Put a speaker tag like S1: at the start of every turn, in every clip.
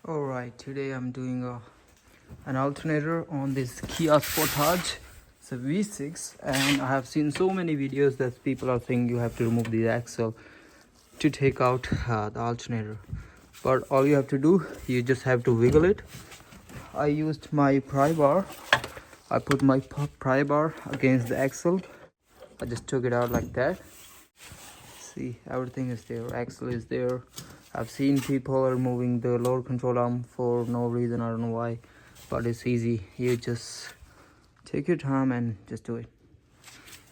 S1: Alright, today I'm doing an alternator on this Kia Sportage. It's a V6 and I have seen so many videos that people are saying you have to remove the axle to take out the alternator. But all you have to do, you just have to wiggle it. I used my pry bar. I put my pry bar against the axle. I just took it out like that. See, everything is there. Axle is there. I've seen people are moving the lower control arm for no reason. I don't know why, but it's easy. You just take your time and just do it.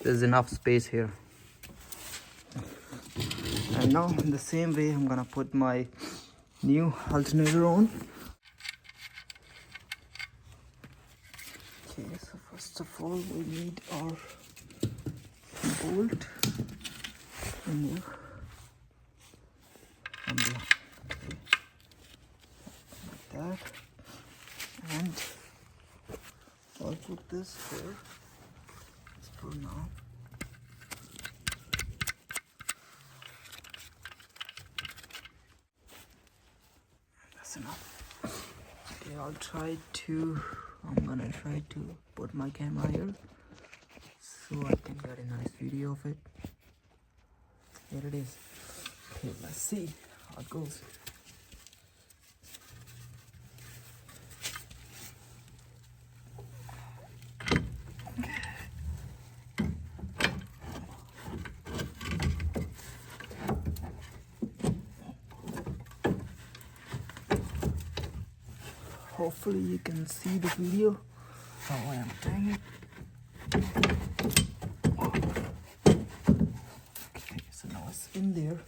S1: There's enough space here. And now in the same way, I'm gonna put my new alternator on. Okay, so first of all, we need our bolt in here. And like that. And I'll put this here. Just for now. That's enough. Okay, I'm gonna try to put my camera here so I can get a nice video of it. Here it is. Okay, let's see how it goes. Hopefully you can see the video how I am doing it. Okay, so now it's in there.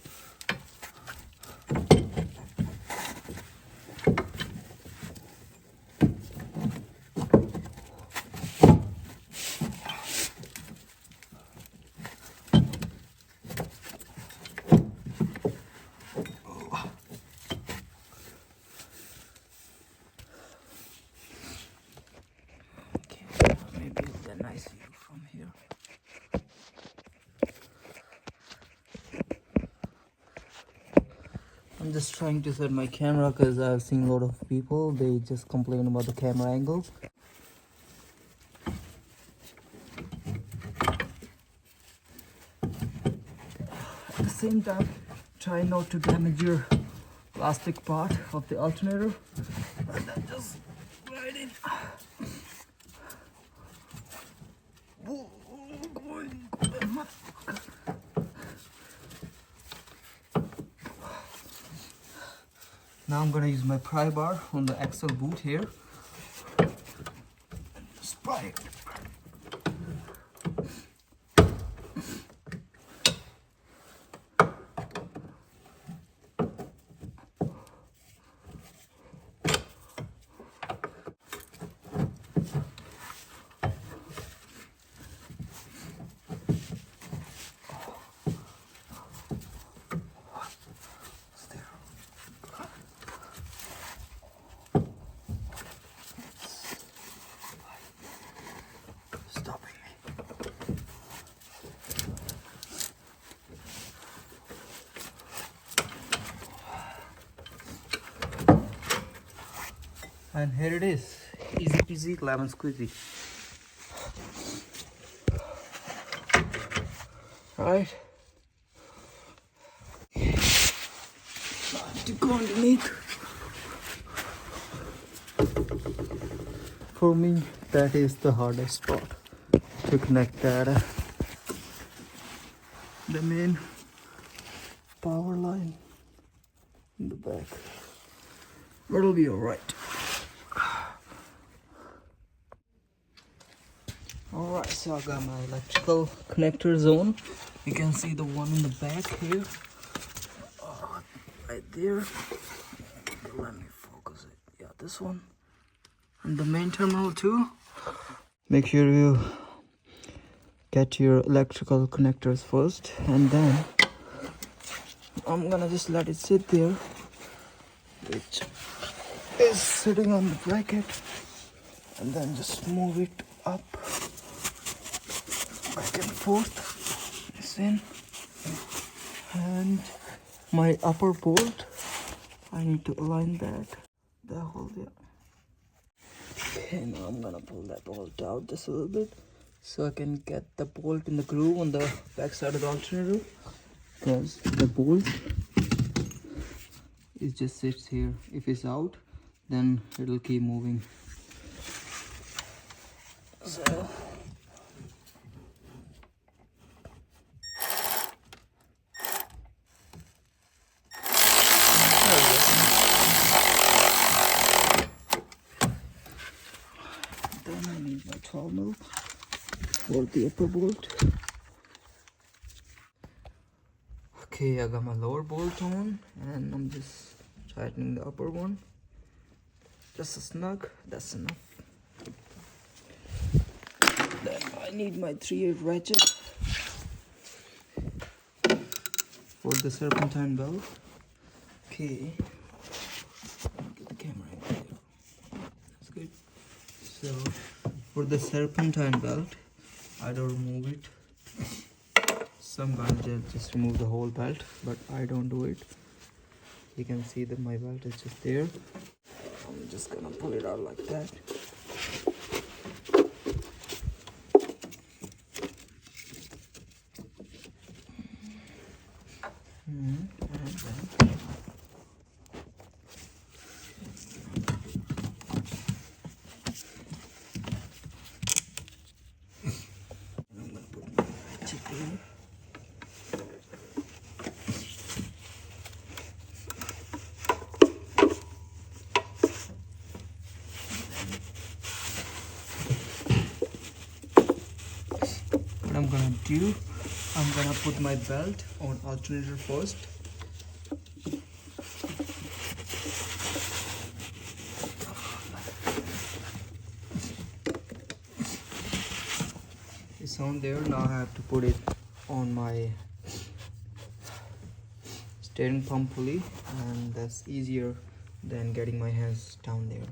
S1: Nice view from here. I'm just trying to set my camera because I've seen a lot of people, they just complain about the camera angle. At the same time, try not to damage your plastic part of the alternator, and then just right in. Now I'm gonna use my pry bar on the axle boot here. Just pry it. And here it is, easy peasy lemon squeezy. Right, to go underneath. For me, that is the hardest spot to connect that the main power line in the back. But it'll be alright. Alright, so I got my electrical connectors on. You can see the one in the back here. Right there. Let me focus it. Yeah, this one. And the main terminal too. Make sure you get your electrical connectors first, and then I'm gonna just let it sit there, which is sitting on the bracket, and then just move it up, back and forth. This in, and my upper bolt, I need to align that the hole there. Okay, now I'm gonna pull that bolt out just a little bit so I can get the bolt in the groove on the back side of the alternator, because the bolt it just sits here. If it's out, then it'll keep moving. So then I need my 12mm for the upper bolt. Okay, I got my lower bolt on and I'm just tightening the upper one. Just a snug, that's enough. Then I need my 3/8 ratchet for the serpentine belt. Okay, get the camera in there. That's good. So for the serpentine belt, I don't remove it. Some guys just remove the whole belt, but I don't do it. You can see that my belt is just there. I'm just gonna pull it out like that. And then I'm gonna put my chip in. What I'm gonna do, I'm gonna put my belt on alternator first. It's on there. Now I have to put it on my steering pump pulley, and that's easier than getting my hands down there.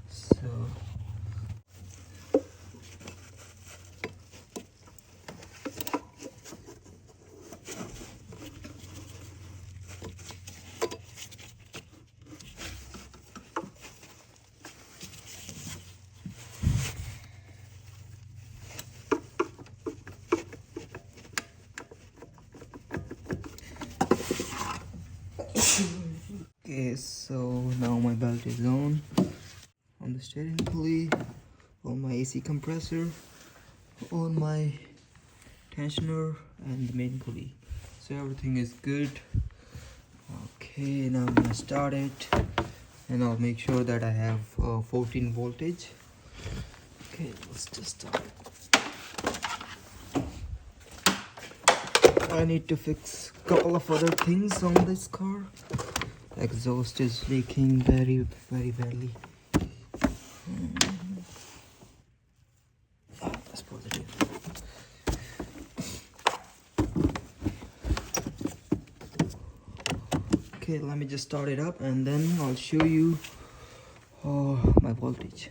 S1: So okay, so now my belt is on the steering pulley, on my AC compressor, on my tensioner, and the main pulley. So everything is good. Okay, now I'm gonna start it, and I'll make sure that I have 14 voltage. Okay, let's just start it. I need to fix a couple of other things on this car. Exhaust is leaking very badly. That's positive. Okay, let me just start it up and then I'll show you my voltage.